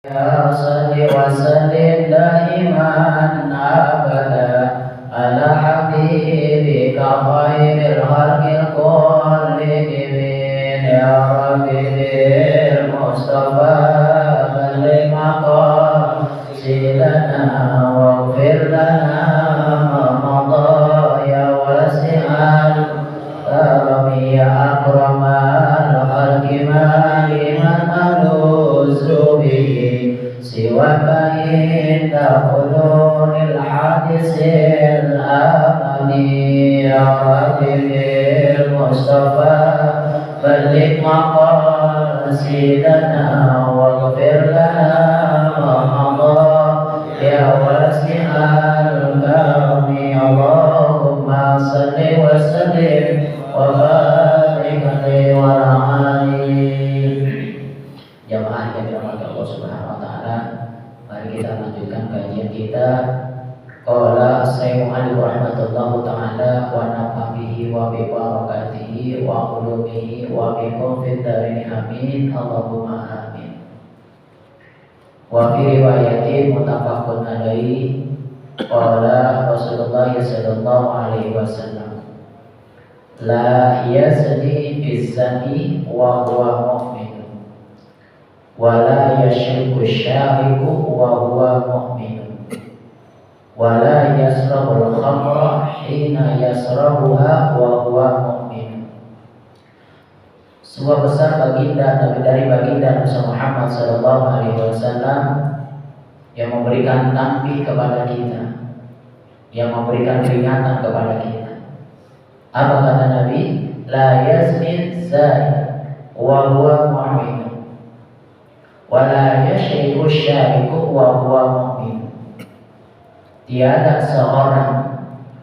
Ya salli wa sallim daiman abada ala habibika khairil khalqil kullihim ya rabbi bil mustafa balligh maqasidana waghfir lana ma madha ya wasi'al karami ya akramal khalqi man aluzu bihi siwaka inda hululil hadisil amani ya rabbi bil mustafa balligh maqasidana waghfir lana ma madha ya wasi'al karami Allahumma salli wa sallim wa barik alaihi wa jamaah yang dirahmati Allah Subhanahu wa taala, mari kita lanjutkan kajian kita. Qala Syekh Ali rahmatullah taala wa nafa bihi wa bi barakatihi wa ulumihi wa bikum fid darin amin Allahumma amin. Wa fi riwayatin muttafaqun alaihi qala Rasulullah sallallahu alaihi wasallam la yazni bizani wa huwa mu'min wala yashriku syariku wa huwa mu'min wala yasrabul khamra hina yasrabuha wa huwa mu'min. Sebuah besar baginda dari baginda Nabi Muhammad sallallahu alaihi wasallam yang memberikan tanbih kepada kita, yang memberikan peringatan kepada kita. Apa kata Nabi? La yazni zani wa huwa mu'min wala yashriku syariku wa huwa mu'min. Tiada seorang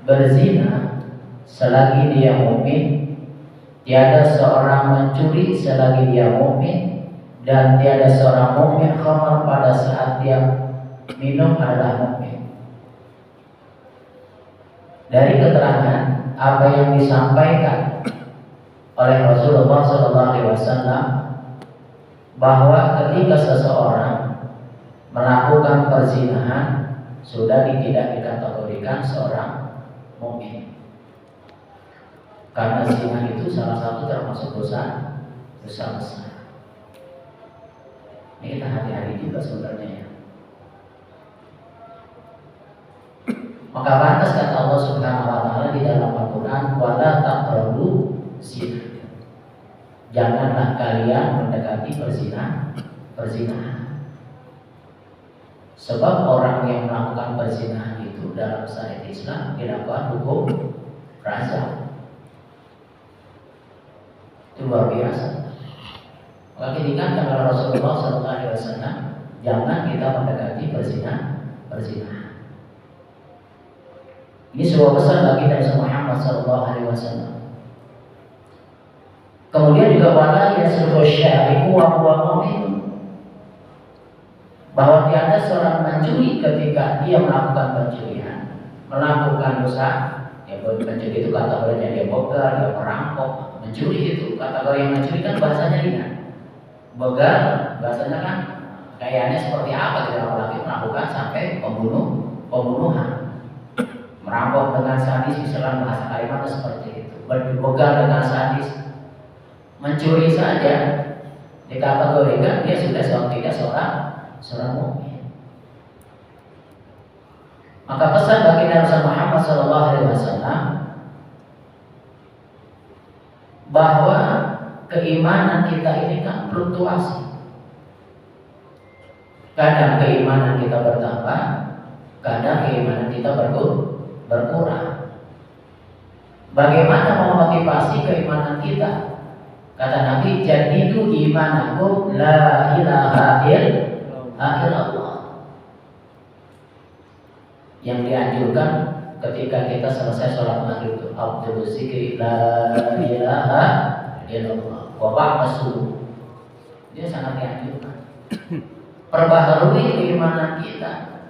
berzina selagi dia mukmin, tiada seorang mencuri selagi dia mukmin, dan tiada seorang mukmin khamar pada saat dia minum adalah mukmin. Dari keterangan apa yang disampaikan oleh Rasulullah SAW bahwa ketika seseorang melakukan perzinahan sudah tidak dikategorikan seorang mukmin, karena zina itu salah satu termasuk dosa besar. Ini kita hati-hati juga sebenarnya ya. Maka pantas kata Allah Subhanahu wa taala di dalam Al-Qur'an, wala taqrabu zina. Janganlah kalian mendekati perzinahan. Sebab orang yang melakukan perzinahan itu dalam syariat Islam dilakukan hukum rajam. Itu luar biasa. Maka diingatkan oleh Rasulullah SAW, jangan kita mendekati perzinahan. Ini sebuah pesan bagi Nabi Muhammad SAW. Kemudian juga wala yasriku syariku wa huwa mu'min, bahwa tiada seorang mencuri ketika dia melakukan pencurian, melakukan dosa. Ya, mencuri itu kategorinya dia begal, dia merampok. Mencuri itu kategori yang mencuri kan bahasanya ringan. Begal bahasanya kan kayaknya seperti apa kita laki melakukan sampai pembunuhan. Merampok dengan sadis, misalnya bahasa kalimatnya seperti itu. Begal dengan sadis. Mencuri saja dikategorikan dia sudah seorang mukmin. Maka pesan bagi Nabi Muhammad SAW bahwa keimanan kita ini kan fluktuasi. Kadang keimanan kita bertambah, kadang keimanan kita berkurang. Bagaimana memotivasi keimanan kita? Kata Nabi, jadidu imanakum la ilaha illallah. Yang dianjurkan ketika kita selesai sholat maghrib itu afdhalu zikri la ilaha illallah wa ba'da subuh. Dia sangat dianjurkan. Perbaharui keimanan kita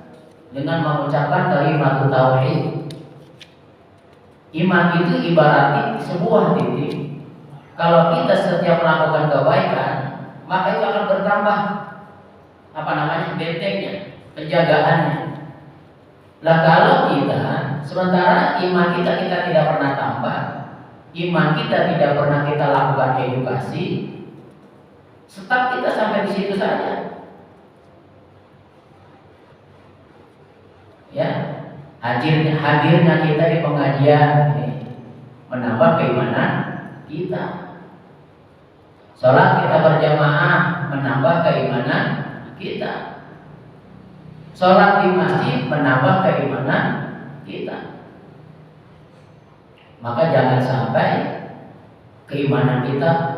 dengan mengucapkan kalimat tauhid. Iman itu ibarat sebuah titik. Kalau kita setiap melakukan kebaikan, maka itu akan bertambah bentengnya, penjagaannya. Lah kalau kita sementara iman kita tidak pernah tambah, iman kita tidak pernah kita lakukan edukasi, tetap kita sampai di situ saja. Ya, hadirnya kita di pengajian ini menambah keimanan kita. Sholat kita berjamaah menambah keimanan kita. Sholat di masjid menambah keimanan kita. Maka jangan sampai keimanan kita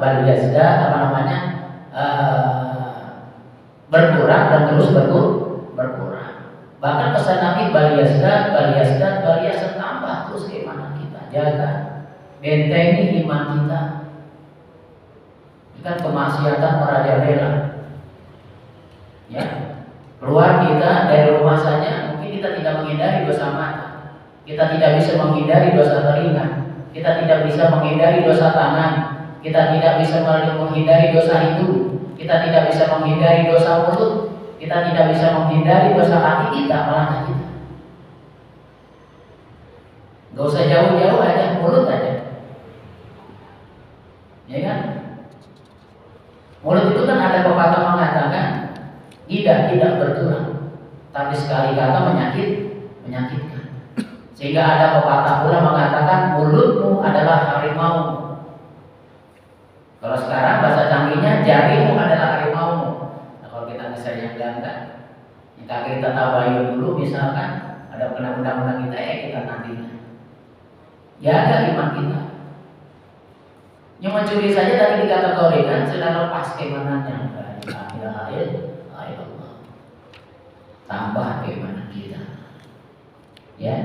berkurang dan terus berkurang. Bahkan pesan Nabi baliyazdat tambah terus keimanan kita. Jaga, bentengi iman kita. Kan kemaksiatan merajalela. Ya, keluar kita dari rumah saja mungkin kita tidak menghindari dosa mata, kita tidak bisa menghindari dosa telinga, kita tidak bisa menghindari dosa tangan, kita tidak bisa menghindari dosa hidung, kita tidak bisa menghindari dosa mulut, kita tidak bisa menghindari dosa hati kita, malah kita. Gak usah jauh-jauh aja, mulut aja. Ya kan? Mulut itu kan ada pepatah mengatakan tidak bertulang, tapi sekali kata menyakitkan. Sehingga ada pepatah pula mengatakan mulutmu adalah harimau. Kalau sekarang bahasa canggihnya jarimu adalah harimaumu. Nah, kalau kita misalnya enggak, kita tabayun dulu misalkan ada undang-undang kita kita nantinya. Jaga iman kita. Yang mencuri saja tadi dikategorikan sudah lepas keimanannya. La ilaha illallah. Tambah keimanan kita. Ya.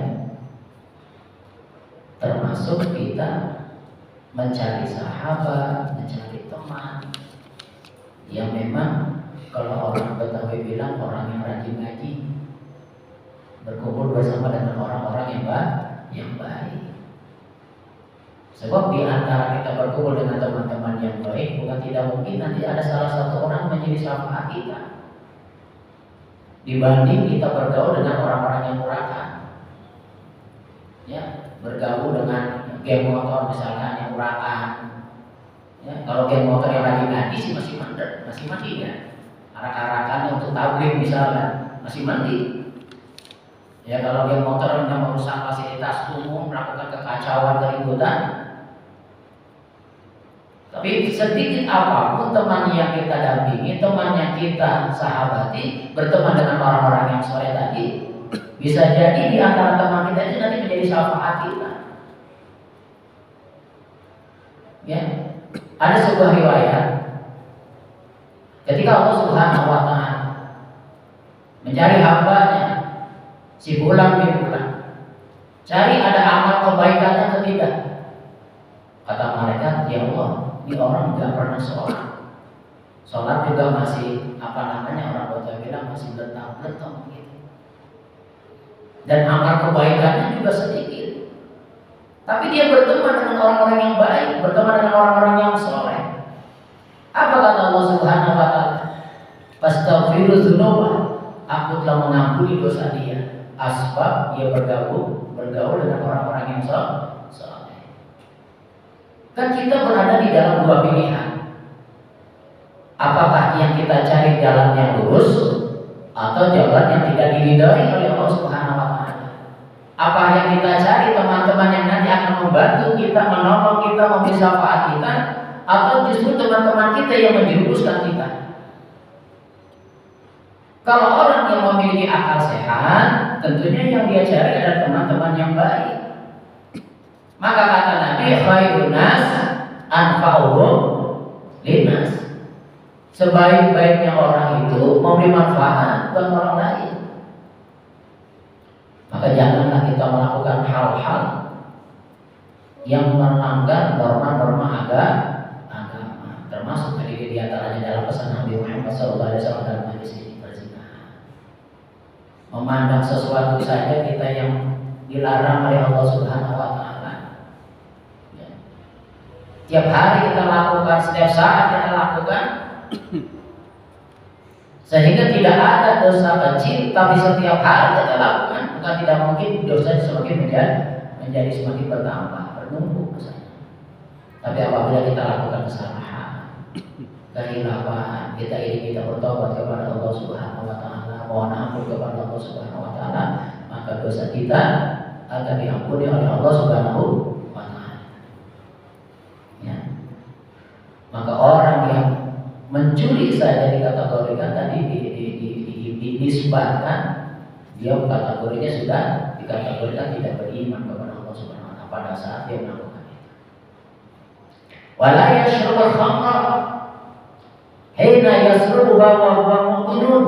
Termasuk kita mencari sahabat, mencari teman yang memang kalau orang Betawi bilang orang yang rajin ngaji, berkumpul bersama dengan orang-orang yang baik. Sebab di antara kita berkumpul dengan teman-teman yang baik, bukan tidak mungkin nanti ada salah satu orang menjadi syafaat kita, dibanding kita bergaul dengan orang-orang yang murakan. Ya, bergaul dengan geng motor misalkan yang murakan. Ya, kalau geng motor yang lagi ngaji sih masih mandi ya. Arak-arakan untuk tabligh misalkan masih mandi. Ya, kalau geng motor yang merusak fasilitas umum, melakukan kekacauan, keributan. Tapi sedikit apapun teman yang kita dampingi, teman yang kita sahabati, berteman dengan orang-orang yang soleh tadi, bisa jadi di antara teman kita itu nanti menjadi syafaat kita. Ya, ada sebuah riwayat ketika Allah Subhanahu wa Ta'ala mencari hambanya si bulan bin bulan, cari ada amal kebaikannya atau tidak. Kata malaikat, ya Allah, ini orang nggak pernah sholat juga masih orang kota bilang masih letang gitu. Dan amal kebaikannya juga sedikit. Tapi dia berteman dengan orang-orang yang baik, berteman dengan orang-orang yang soleh. Apa kata Allah Subhanahu wa Ta'ala? Fastaghfiru dzunuba, aku telah mengampuni dosa dia. Asbab dia bergaul dengan orang-orang yang soleh. Kan kita berada di dalam dua pilihan. Apakah yang kita cari jalan yang lurus atau jalan yang tidak diridhai oleh Allah Subhanahu wa Ta'ala? Apa yang kita cari teman-teman yang nanti akan membantu kita, menolong kita, memberi syafaat kita, atau justru teman-teman kita yang menjerumuskan kita? Kalau orang yang memiliki akal sehat, tentunya yang dia cari adalah teman-teman yang baik. Maka kata Nabi, khairun nas anfa'uhum linnas. Sebaik-baiknya orang itu memberi manfaat buat orang lain. Maka janganlah kita melakukan hal-hal yang melanggar norma-norma agama. Termasuk tadi di antaranya dalam pesan Nabi Muhammad SAW dalam hadis ini berzina. Memandang sesuatu saja kita yang dilarang oleh Allah Subhanahu wa Ta'ala. Tiap hari kita lakukan, setiap saat kita lakukan, Sehingga tidak ada dosa kecil tapi setiap hari kita lakukan, maka tidak mungkin dosa semakin menjadi semakin bertambah, bernumpuk misalnya. Tapi apabila kita lakukan kesalahan, kehilapan, kita bertobat kepada Allah Subhanahu wa taala, mohon ampun kepada Allah Subhanahu wa taala, maka dosa kita akan diampuni oleh Allah Subhanahu wa taala. Ya. Maka orang yang mencuri saja dikategorikan tadi disebutkan dia kategorinya sudah dikategorikan tidak beriman kepada Allah Subhanahu wa taala pada saat dia melakukan itu. Wala yashrabul khamra hina yasrubuha wa huwa mu'minun.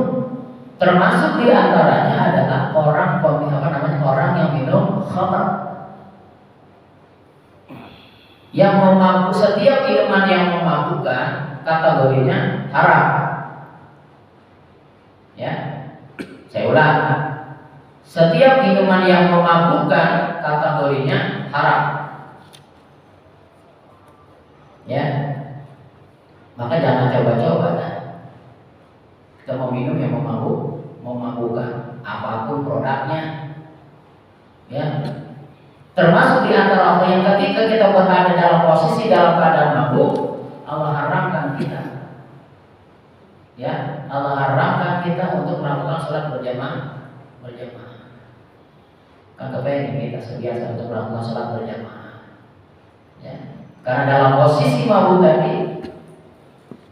Termasuk di antaranya adalah orang yang minum khamr. Yang memabuk, setiap minuman yang memabukkan kategorinya haram. Ya, saya ulang. Setiap minuman yang memabukkan kategorinya haram. Ya, maka jangan coba-coba. Kita mau minum yang memabukkan apapun produknya. Ya, termasuk di antara yang ketika kita berada dalam posisi dalam keadaan mabuk, Allah haramkan kita. Ya, Allah haramkan kita untuk melakukan sholat berjamaah. Kan kepengen kita sebiasa untuk melakukan sholat berjamaah. Ya, karena dalam posisi mabuk tadi,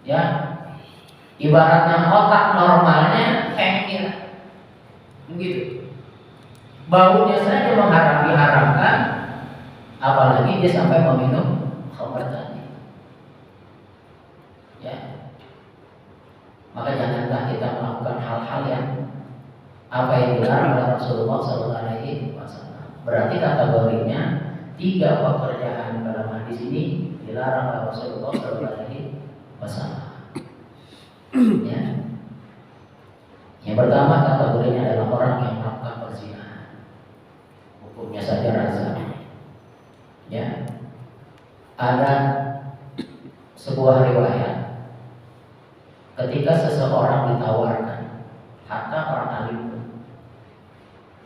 ya, ibaratnya otak normalnya hengkir, begitu. Baunya saja diharamkan, apalagi dia sampai meminum khamr tadi. Ya, maka janganlah kita melakukan hal-hal yang apa yang dilarang oleh Rasulullah SAW. Berarti kategorinya 3 pekerjaan dalam hadis ini dilarang oleh Rasulullah SAW. Ya. Yang pertama kategorinya adalah orang yang melakukan perzinahan. Hukumnya saja rajam. Ya. Ada sebuah riwayat ketika seseorang ditawarkan harta orang alim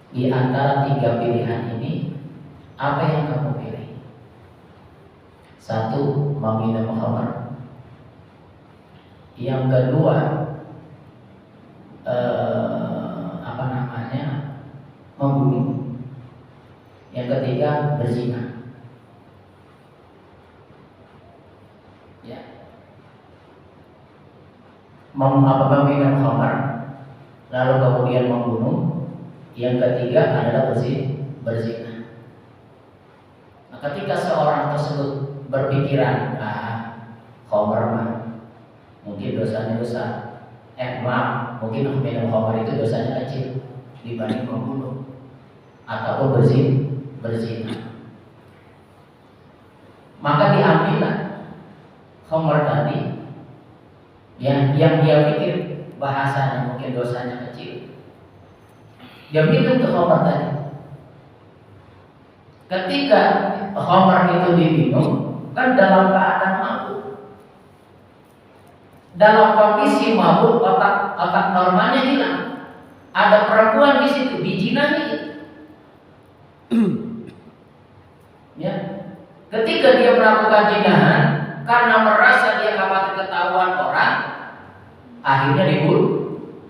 di antara 3 pilihan ini, apa yang kamu pilih? 1, meminum khamr. Yang kedua, membunuh. Yang ketiga, berzina. Ya. Meminum khamr, lalu kemudian membunuh. Yang ketiga adalah berzina. Nah, ketika seorang tersebut berpikiran, khamr mah mungkin dosanya besar, mungkin minum khamr itu dosanya kecil dibanding membunuh ataupun berzina. Maka diambillah khamr tadi yang dia pikir bahasanya mungkin dosanya kecil. Dia minum ke khamr tadi. Ketika khamr itu diminum, kan dalam keadaan mabuk. Dalam kondisi mabuk, otak normalnya hilang. Ada perempuan di situ, dijinahi. Ya. Ketika dia melakukan jinahan, karena merasa dia khawatir ketahuan orang, akhirnya dibunuh.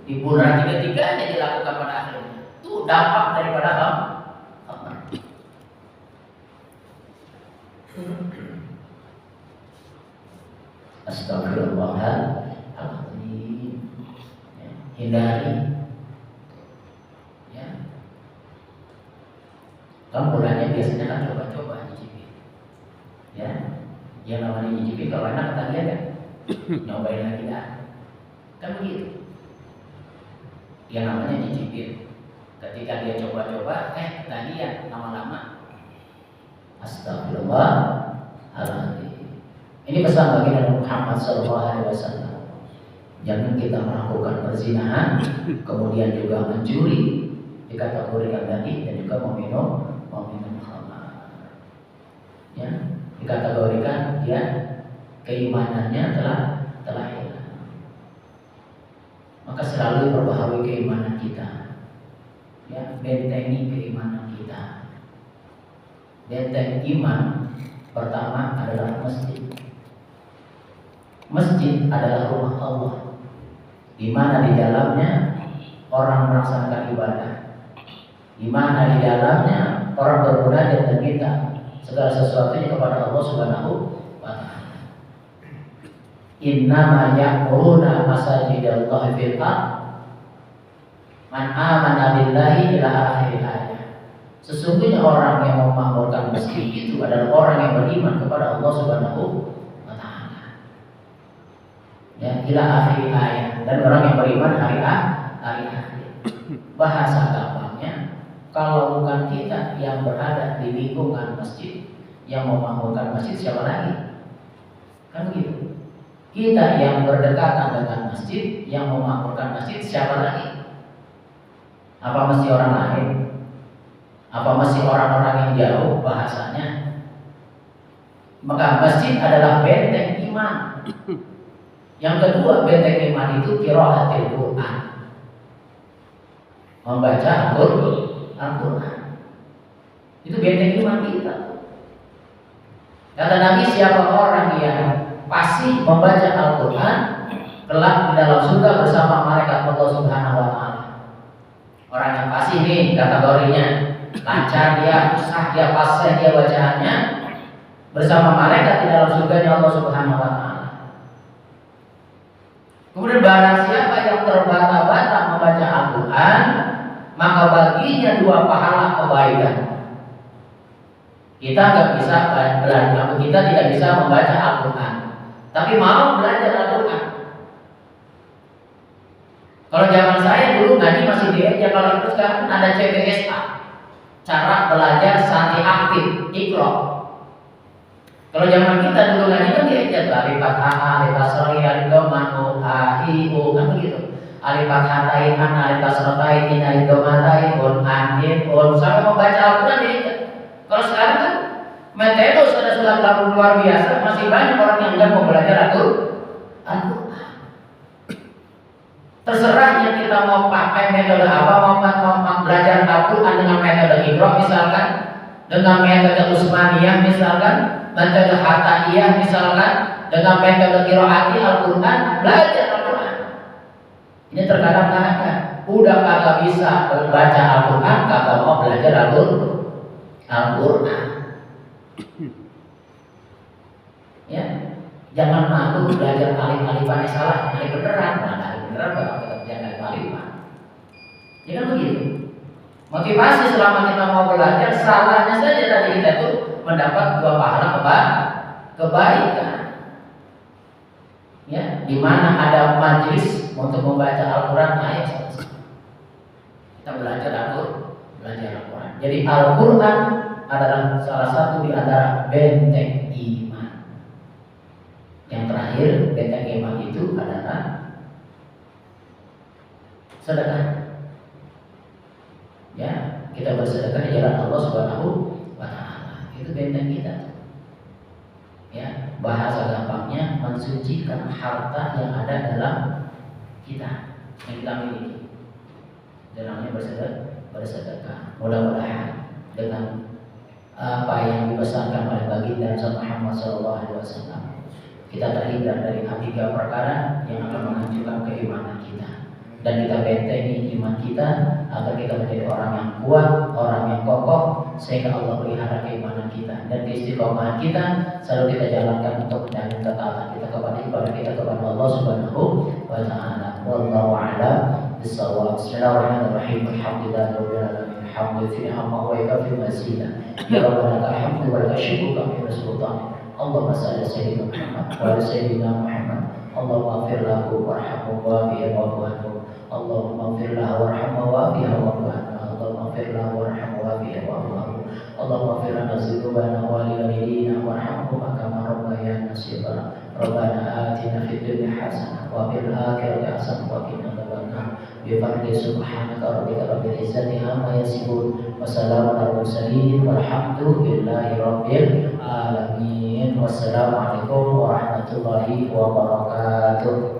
Tiga-tiganya dilakukan pada akhirnya. Itu dampak daripada khamr. Astagfirullahaladzim. Hindari. Ya. Kan bulannya biasanya kan coba-coba nyicipin. Ya. Yang namanya nyicipin kalau enak ketagihan kan? Nyobain lagi dah. Kan begitu. Yang namanya nyicipin. Ketika dia coba-coba, ketagihan lama-lama. Astagfirullahaladzim. Ini pesan bagi Nabi Muhammad SAW. Jangan kita melakukan perzinahan, kemudian juga mencuri, dikategorikan tadi, dan juga meminum khamr. Ya, dikategorikan dia keimanannya telah hilang. Maka maka selalu perbaharui keimanan kita. Ya, bentengi keimanan kita. Benteng iman pertama adalah masjid. Masjid adalah rumah Allah, di mana di dalamnya orang melaksanakan ibadah, di mana di dalamnya orang bermunajat dan minta segala sesuatunya kepada Allah Subhanahu wa Ta'ala. Innama ya'muruna masajidallahi fil ardh man amana billahi ila akhir ayat. Sesungguhnya orang yang memakmurkan masjid itu adalah orang yang beriman kepada Allah Subhanahu wa Ta'ala. Ya, ila akhir ayat, dan orang yang beriman hari akhir. Bahasa gampangnya, kalau bukan kita yang berada di lingkungan masjid, yang memakmurkan masjid, siapa lagi? Kan begitu. Kita yang berdekatan dengan masjid, yang memakmurkan masjid, siapa lagi? Apa mesti orang lain? Apa masih orang-orang yang jauh bahasanya? Maka masjid adalah benteng iman. Yang kedua, benteng iman itu qiraatul Quran, membaca Al-Quran. Itu benteng iman kita. Kata Nabi, siapa orang yang pasti membaca Al-Quran, kelak di dalam surga bersama malaikat Allah Subhanahu wa Ta'ala. Orang yang pasti nih kategorinya, lancar dia, sah dia, fasih dia bacaannya, bersama malaikat di dalam surganya Allah Subhanahu wa Ta'ala. Kemudian barang siapa yang terbata-bata membaca Al-Quran, maka baginya 2 pahala kebaikan. Kita nggak bisa belajar, kita tidak bisa membaca Al-Quran, tapi mau belajar Al-Quran. Kalau zaman saya dulu ngaji masih diajak, kalau itu sekarang ada CBSA, cara belajar santri aktif, Iqra. Kalau zaman kita dulu ngaji kan diajak alif fathah, alif kasrah, alif dhamma, a i u, kan begitu. Alif fathatain, alif kasratain, alif dhammatain, an, un, sampai membaca Al-Quran diajak. Kalau sekarang kan metode sudah luar biasa, masih banyak orang yang enggak mau belajar Al-Quran. Terserahnya kita mau pakai metode apa, mau belajar Al-Quran dengan metode Iqra misalkan, dengan metode Utsmaniyah misalkan, metode Hataiyah misalkan, dengan metode qiraati Al-Quran, belajar Al-Quran. Ini terkadang ada, udah kagak bisa baca Al-Quran, kagak mau belajar Al-Quran. Ya, jangan malu belajar alif-alifannya salah, alif beneran, kalau jangan alif-alifan. Ya kan begitu. Motivasi selama kita mau belajar, salahnya saja tadi kita tuh mendapat 2 pahala kebaikan. Ya, di mana ada majelis untuk membaca Al-Quran, ayo kita belajar Al-Quran. Jadi Al-Quran adalah salah satu di antara benteng iman. Yang terakhir, benteng iman itu adalah sedekah. Ya, kita bersedekah di jalan Allah Subhanahu wa Ta'ala. Itu benteng kita. Ya, bahasa gampangnya mensucikan harta yang ada dalam kita, yang kita miliki. Dalamnya bersedekah. Mudah-mudahan dengan apa yang dipesankan oleh baginda Muhammad SAW, kita terhindar dari 3 perkara yang akan menghancurkan keimanan kita, dan kita bentengi iman kita agar kita menjadi orang yang kuat, orang yang kokoh, sehingga Allah pelihara keimanan kita dan keistiqomahan kita selalu kita jalankan untuk menjamin ketaatan kita kepada ibadah kita kepada Allah Subhanahu wa Ta'ala. Wallahu a'lam bishawab. Bismillahirrahmanirrahim. Alhamdulillahirabbil alamin. Alhamdulillah wa yakfi mazida. Ya Rabbana lakal hamdu wa lakal syukru kama sultan. Allahumma salli ala sayyidina Muhammad wa ala sayyidina Muhammad. Allahumma ighfir lahu warhamhu wa'afihi wa'fu anhu. Allahumma ighfir lahu warhamhu wa'afihi wa'fu anhu. Allahumma ighfir lahu warhamhu wa'afihi wa'fu anhu. Allahumma ighfir lana dzunubana wa li walidina warhamhuma kama rabbayana shighara. Rabbana atina fid dunya hasanah wa fil akhirati hasanah wa qina adzabannar. Bi fadli subhanaka rabbika rabbil izzati amma yasifun wa salamun alal mursalin walhamdulillahi rabbil alamin. Wassalamualaikum warahmatullahi wabarakatuh.